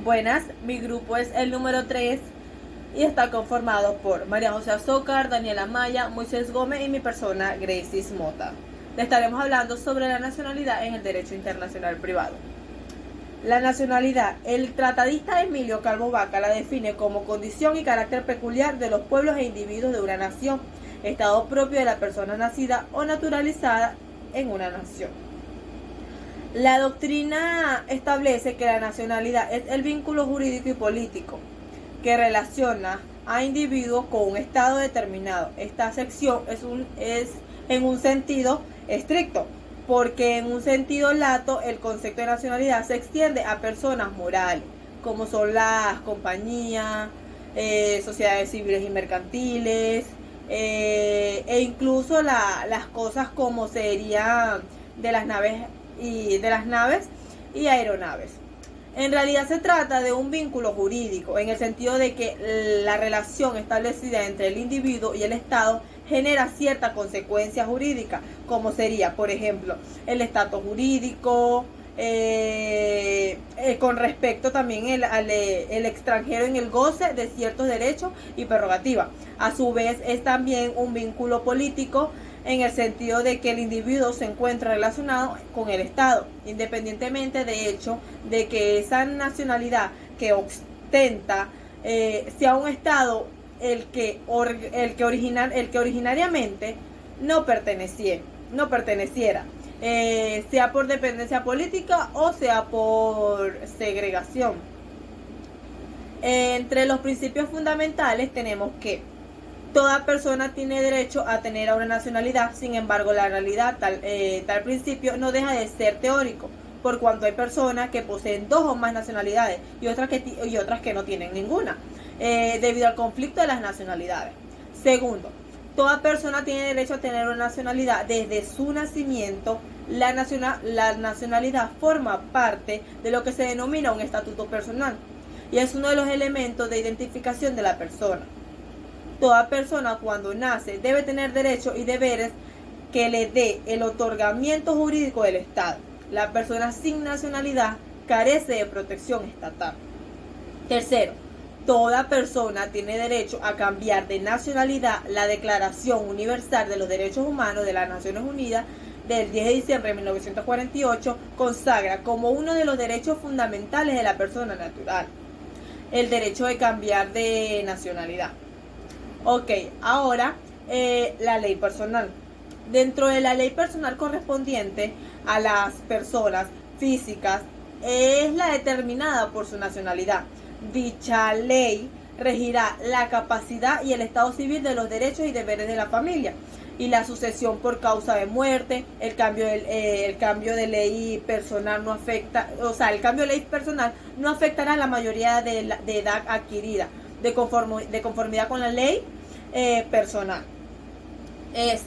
Buenas, mi grupo es el número 3 y está conformado por María José Azócar, Daniela Maya, Moisés Gómez y mi persona, Gracie Mota. Le estaremos hablando sobre la nacionalidad en el derecho internacional privado. La nacionalidad. El tratadista Emilio Calvo Vaca la define como condición y carácter peculiar de los pueblos e individuos de una nación, estado propio de la persona nacida o naturalizada en una nación. La doctrina establece que la nacionalidad es el vínculo jurídico y político que relaciona a individuos con un estado determinado. Esta sección es en un sentido estricto, porque en un sentido lato el concepto de nacionalidad se extiende a personas morales, como son las compañías, sociedades civiles y mercantiles, e incluso las cosas como serían de las naves y aeronaves. En realidad se trata de un vínculo jurídico, en el sentido de que la relación establecida entre el individuo y el Estado genera cierta consecuencia jurídica, como sería, por ejemplo, el estatus jurídico, con respecto también el extranjero en el goce de ciertos derechos y prerrogativas. A su vez es también un vínculo político en el sentido de que el individuo se encuentra relacionado con el Estado, independientemente de hecho de que esa nacionalidad que ostenta sea un Estado el que originariamente no perteneciera, sea por dependencia política o sea por segregación. Entre los principios fundamentales tenemos que toda persona tiene derecho a tener a una nacionalidad. Sin embargo, la realidad, tal principio no deja de ser teórico, por cuanto hay personas que poseen dos o más nacionalidades y otras que no tienen ninguna, debido al conflicto de las nacionalidades. Segundo, toda persona tiene derecho a tener una nacionalidad desde su nacimiento. La nacionalidad forma parte de lo que se denomina un estatuto personal y es uno de los elementos de identificación de la persona. Toda persona cuando nace debe tener derechos y deberes que le dé el otorgamiento jurídico del Estado. La persona sin nacionalidad carece de protección estatal. Tercero, toda persona tiene derecho a cambiar de nacionalidad. La Declaración Universal de los Derechos Humanos de las Naciones Unidas del 10 de diciembre de 1948 consagra como uno de los derechos fundamentales de la persona natural el derecho de cambiar de nacionalidad. Ok, ahora la ley personal. Dentro de la ley personal correspondiente a las personas físicas es la determinada por su nacionalidad. Dicha ley regirá la capacidad y el estado civil de los derechos y deberes de la familia y la sucesión por causa de muerte. El cambio de ley personal no afecta, o sea, el cambio de ley personal no afectará a la mayoría de edad adquirida de conformidad con la ley personal.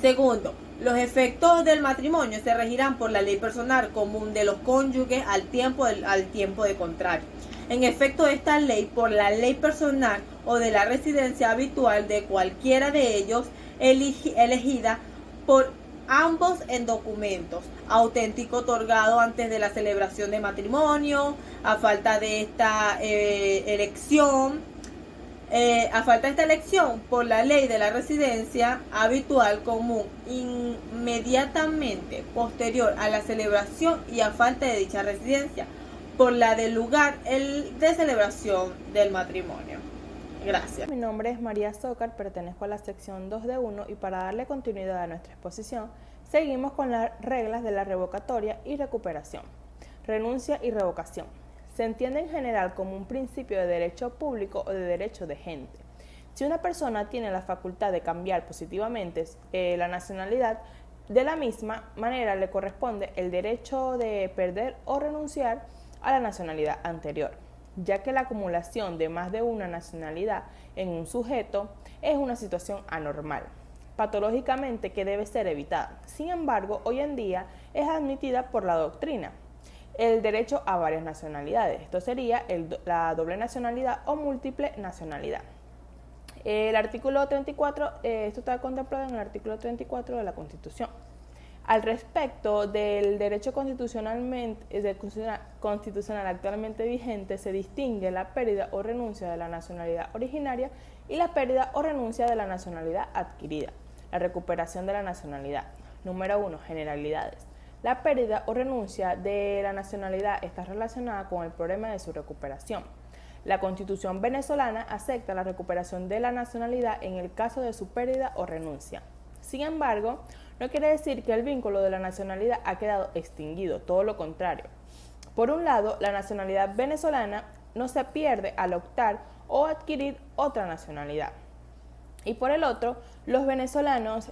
Segundo, los efectos del matrimonio se regirán por la ley personal común de los cónyuges al tiempo de contrario. En efecto, esta ley por la ley personal o de la residencia habitual de cualquiera de ellos elegida por ambos en documentos auténtico otorgado antes de la celebración de matrimonio. A falta de esta elección por la ley de la residencia habitual común inmediatamente posterior a la celebración y a falta de dicha residencia por la del lugar de celebración del matrimonio. Gracias. Mi nombre es María Azócar, pertenezco a la sección 2 de 1 y para darle continuidad a nuestra exposición, seguimos con las reglas de la revocatoria y recuperación. Renuncia y revocación. Se entiende en general como un principio de derecho público o de derecho de gente. Si una persona tiene la facultad de cambiar positivamente la nacionalidad, de la misma manera le corresponde el derecho de perder o renunciar a la nacionalidad anterior, ya que la acumulación de más de una nacionalidad en un sujeto es una situación anormal, patológicamente que debe ser evitada. Sin embargo, hoy en día es admitida por la doctrina el derecho a varias nacionalidades. Esto sería la doble nacionalidad o múltiple nacionalidad. El artículo 34, esto está contemplado en el artículo 34 de la Constitución. Al respecto del derecho constitucional actualmente vigente, se distingue la pérdida o renuncia de la nacionalidad originaria y la pérdida o renuncia de la nacionalidad adquirida. La recuperación de la nacionalidad. Número 1. Generalidades. La pérdida o renuncia de la nacionalidad está relacionada con el problema de su recuperación. La Constitución venezolana acepta la recuperación de la nacionalidad en el caso de su pérdida o renuncia. Sin embargo, no quiere decir que el vínculo de la nacionalidad ha quedado extinguido, todo lo contrario. Por un lado, la nacionalidad venezolana no se pierde al optar o adquirir otra nacionalidad. Y por el otro, los venezolanos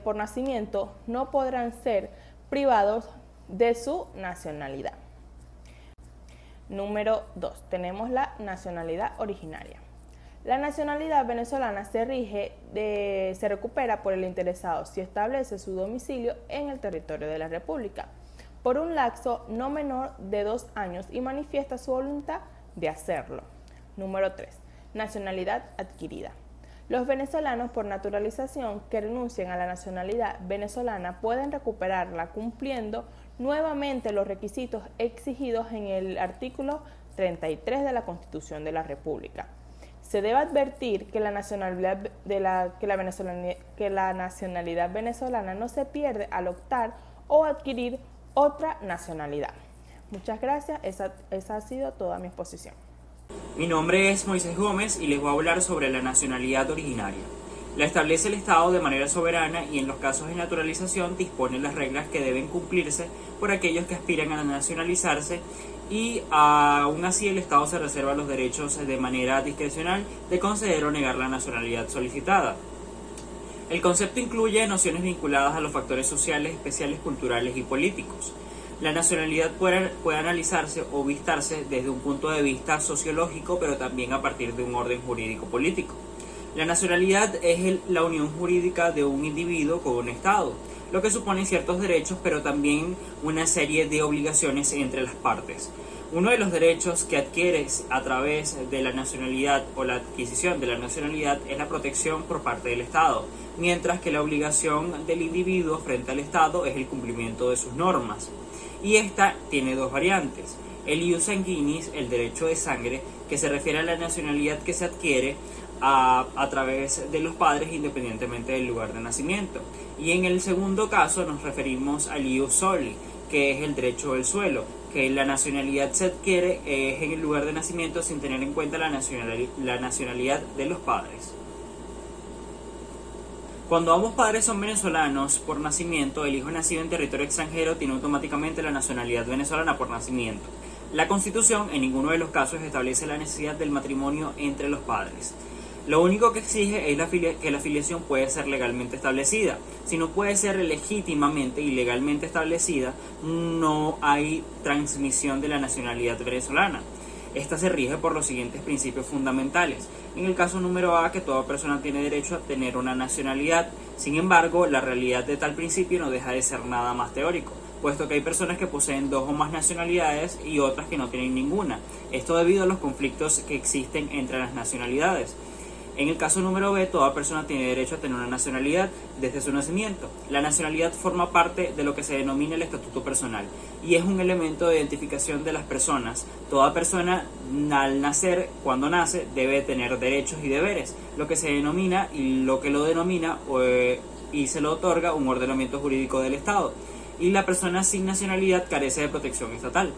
por nacimiento no podrán ser privados de su nacionalidad. Número 2. Tenemos la nacionalidad originaria. La nacionalidad venezolana se recupera por el interesado si establece su domicilio en el territorio de la República por un lapso no menor de 2 años y manifiesta su voluntad de hacerlo. Número 3. Nacionalidad adquirida. Los venezolanos por naturalización que renuncian a la nacionalidad venezolana pueden recuperarla cumpliendo nuevamente los requisitos exigidos en el artículo 33 de la Constitución de la República. Se debe advertir que la nacionalidad venezolana no se pierde al optar o adquirir otra nacionalidad. Muchas gracias, esa ha sido toda mi exposición. Mi nombre es Moisés Gómez y les voy a hablar sobre la nacionalidad originaria. La establece el Estado de manera soberana y en los casos de naturalización dispone las reglas que deben cumplirse por aquellos que aspiran a nacionalizarse y aún así el Estado se reserva los derechos de manera discrecional de conceder o negar la nacionalidad solicitada. El concepto incluye nociones vinculadas a los factores sociales, especiales, culturales y políticos. La nacionalidad puede analizarse o vistarse desde un punto de vista sociológico, pero también a partir de un orden jurídico-político. La nacionalidad es la unión jurídica de un individuo con un Estado, lo que supone ciertos derechos, pero también una serie de obligaciones entre las partes. Uno de los derechos que adquieres a través de la nacionalidad o la adquisición de la nacionalidad es la protección por parte del Estado, mientras que la obligación del individuo frente al Estado es el cumplimiento de sus normas. Y esta tiene dos variantes: el ius sanguinis, el derecho de sangre, que se refiere a la nacionalidad que se adquiere a través de los padres independientemente del lugar de nacimiento, y en el segundo caso nos referimos al ius soli, que es el derecho del suelo, que la nacionalidad se adquiere en el lugar de nacimiento sin tener en cuenta la nacionalidad de los padres. Cuando ambos padres son venezolanos por nacimiento, el hijo nacido en territorio extranjero tiene automáticamente la nacionalidad venezolana por nacimiento. La Constitución en ninguno de los casos establece la necesidad del matrimonio entre los padres. Lo único que exige es que la filiación puede ser legalmente establecida. Si no puede ser legítimamente y legalmente establecida, no hay transmisión de la nacionalidad venezolana. Esta se rige por los siguientes principios fundamentales. En el caso número A, que toda persona tiene derecho a tener una nacionalidad. Sin embargo, la realidad de tal principio no deja de ser nada más teórico, puesto que hay personas que poseen 2 o más nacionalidades y otras que no tienen ninguna. Esto debido a los conflictos que existen entre las nacionalidades. En el caso número B, toda persona tiene derecho a tener una nacionalidad desde su nacimiento. La nacionalidad forma parte de lo que se denomina el estatuto personal y es un elemento de identificación de las personas. Toda persona al nacer, cuando nace, debe tener derechos y deberes, lo que se denomina y lo que lo denomina y se lo otorga un ordenamiento jurídico del Estado. Y la persona sin nacionalidad carece de protección estatal.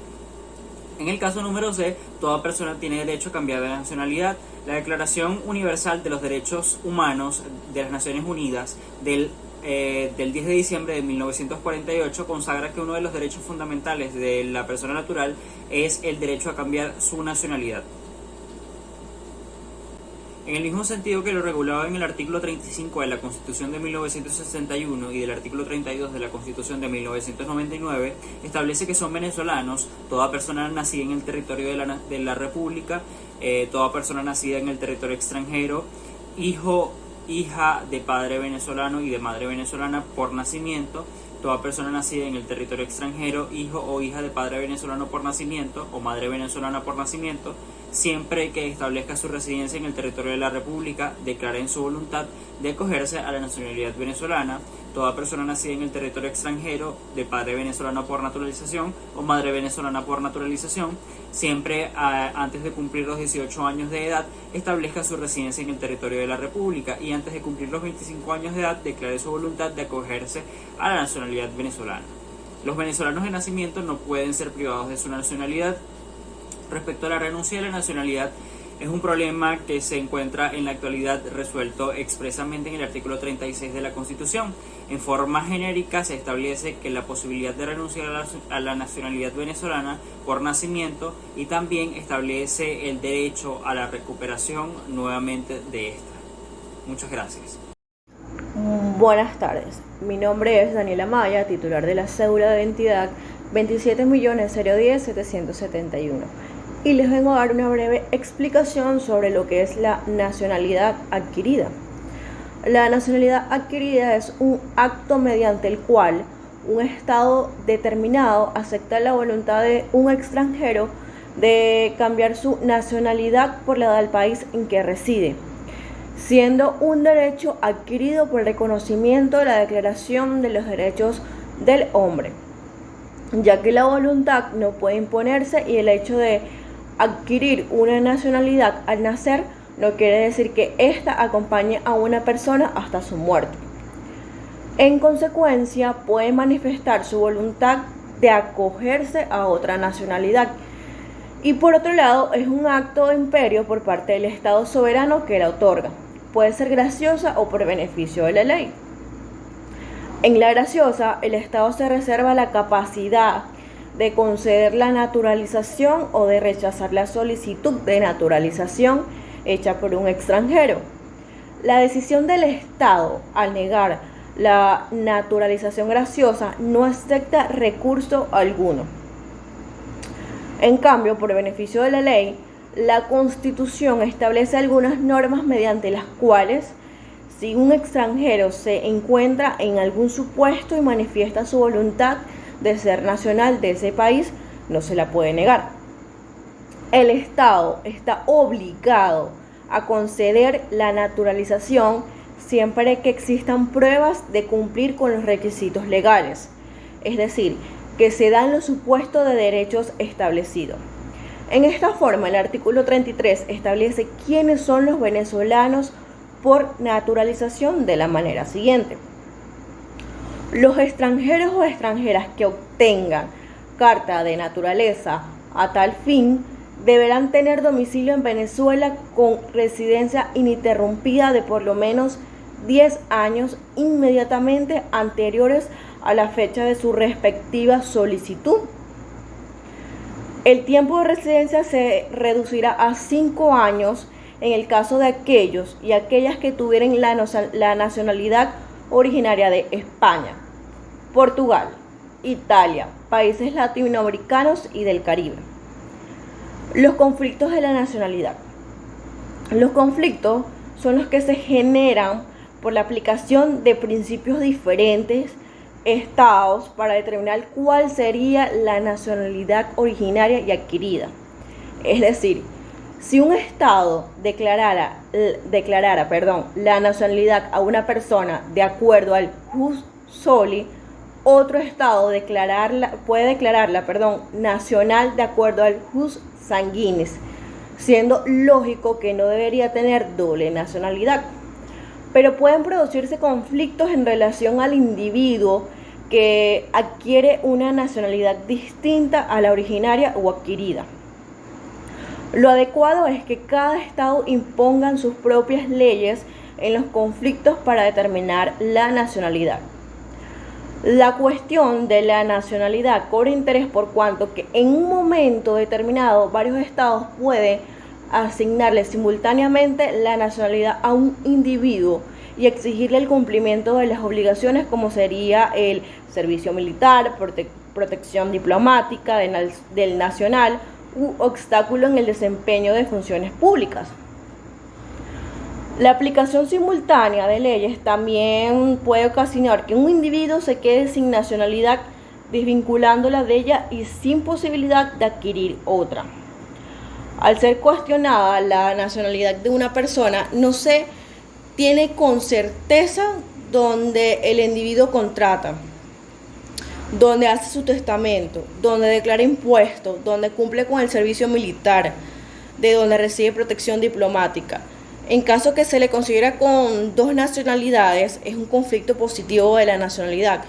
En el caso número C, toda persona tiene derecho a cambiar de nacionalidad. La Declaración Universal de los Derechos Humanos de las Naciones Unidas del 10 de diciembre de 1948 consagra que uno de los derechos fundamentales de la persona natural es el derecho a cambiar su nacionalidad. En el mismo sentido que lo regulaba en el artículo 35 de la Constitución de 1961 y del artículo 32 de la Constitución de 1999, establece que son venezolanos toda persona nacida en el territorio de la República, toda persona nacida en el territorio extranjero, hija de padre venezolano y de madre venezolana por nacimiento, toda persona nacida en el territorio extranjero, hijo o hija de padre venezolano por nacimiento o madre venezolana por nacimiento, siempre que establezca su residencia en el territorio de la República, declaren su voluntad de acogerse a la nacionalidad venezolana. Toda persona nacida en el territorio extranjero, de padre venezolano por naturalización o madre venezolana por naturalización, siempre antes de cumplir los 18 años de edad, establezca su residencia en el territorio de la República y antes de cumplir los 25 años de edad, declare su voluntad de acogerse a la nacionalidad venezolana. Los venezolanos de nacimiento no pueden ser privados de su nacionalidad. Respecto a la renuncia de la nacionalidad, es un problema que se encuentra en la actualidad resuelto expresamente en el artículo 36 de la Constitución. En forma genérica se establece que la posibilidad de renunciar a la nacionalidad venezolana por nacimiento y también establece el derecho a la recuperación nuevamente de esta. Muchas gracias. Buenas tardes, mi nombre es Daniela Maya, titular de la cédula de identidad 27.010.771 y les vengo a dar una breve explicación sobre lo que es la nacionalidad adquirida. La nacionalidad adquirida es un acto mediante el cual un Estado determinado acepta la voluntad de un extranjero de cambiar su nacionalidad por la del país en que reside, siendo un derecho adquirido por el reconocimiento de la Declaración de los Derechos del Hombre, ya que la voluntad no puede imponerse y el hecho de adquirir una nacionalidad al nacer no quiere decir que ésta acompañe a una persona hasta su muerte. En consecuencia, puede manifestar su voluntad de acogerse a otra nacionalidad. Y por otro lado, es un acto de imperio por parte del Estado soberano que la otorga. Puede ser graciosa o por beneficio de la ley. En la graciosa, el Estado se reserva la capacidad de conceder la naturalización o de rechazar la solicitud de naturalización hecha por un extranjero. La decisión del Estado al negar la naturalización graciosa no acepta recurso alguno. En cambio, por beneficio de la ley, la Constitución establece algunas normas mediante las cuales, si un extranjero se encuentra en algún supuesto y manifiesta su voluntad de ser nacional de ese país, no se la puede negar. El Estado está obligado a conceder la naturalización siempre que existan pruebas de cumplir con los requisitos legales, es decir, que se dan los supuestos de derechos establecidos. En esta forma, el artículo 33 establece quiénes son los venezolanos por naturalización de la manera siguiente. Los extranjeros o extranjeras que obtengan carta de naturaleza a tal fin deberán tener domicilio en Venezuela con residencia ininterrumpida de por lo menos 10 años inmediatamente anteriores a la fecha de su respectiva solicitud. El tiempo de residencia se reducirá a 5 años en el caso de aquellos y aquellas que tuvieran la nacionalidad originaria de España, Portugal, Italia, países latinoamericanos y del Caribe. Los conflictos de la nacionalidad. Los conflictos son los que se generan por la aplicación de principios diferentes estados para determinar cuál sería la nacionalidad originaria y adquirida. Es decir, si un estado declarara la nacionalidad a una persona de acuerdo al jus soli, otro estado puede declararla nacional de acuerdo al jus sanguinis, siendo lógico que no debería tener doble nacionalidad. Pero pueden producirse conflictos en relación al individuo que adquiere una nacionalidad distinta a la originaria o adquirida. Lo adecuado es que cada estado imponga sus propias leyes en los conflictos para determinar la nacionalidad. La cuestión de la nacionalidad cobra interés por cuanto que en un momento determinado varios estados pueden asignarle simultáneamente la nacionalidad a un individuo y exigirle el cumplimiento de las obligaciones como sería el servicio militar, protección diplomática del nacional u obstáculo en el desempeño de funciones públicas. La aplicación simultánea de leyes también puede ocasionar que un individuo se quede sin nacionalidad, desvinculándola de ella y sin posibilidad de adquirir otra. Al ser cuestionada la nacionalidad de una persona, no se tiene con certeza donde el individuo contrata, donde hace su testamento, donde declara impuestos, donde cumple con el servicio militar, de donde recibe protección diplomática. En caso que se le considera con dos nacionalidades, es un conflicto positivo de la nacionalidad,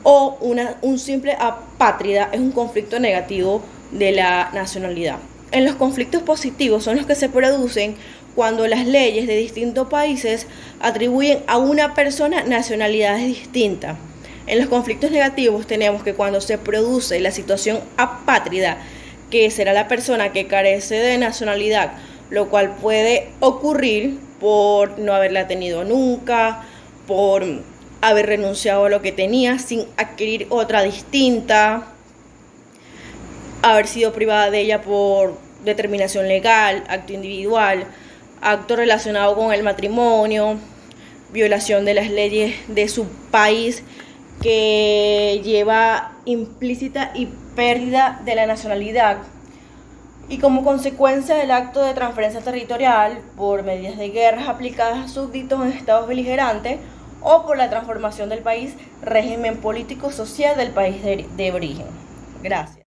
o un simple apátrida es un conflicto negativo de la nacionalidad. En los conflictos positivos son los que se producen cuando las leyes de distintos países atribuyen a una persona nacionalidades distintas. En los conflictos negativos tenemos que cuando se produce la situación apátrida, que será la persona que carece de nacionalidad, lo cual puede ocurrir por no haberla tenido nunca, por haber renunciado a lo que tenía sin adquirir otra distinta, haber sido privada de ella por determinación legal, acto individual, acto relacionado con el matrimonio, violación de las leyes de su país, que lleva implícita y pérdida de la nacionalidad, y como consecuencia del acto de transferencia territorial por medidas de guerras aplicadas a súbditos en estados beligerantes o por la transformación del país, régimen político social del país de origen. Gracias.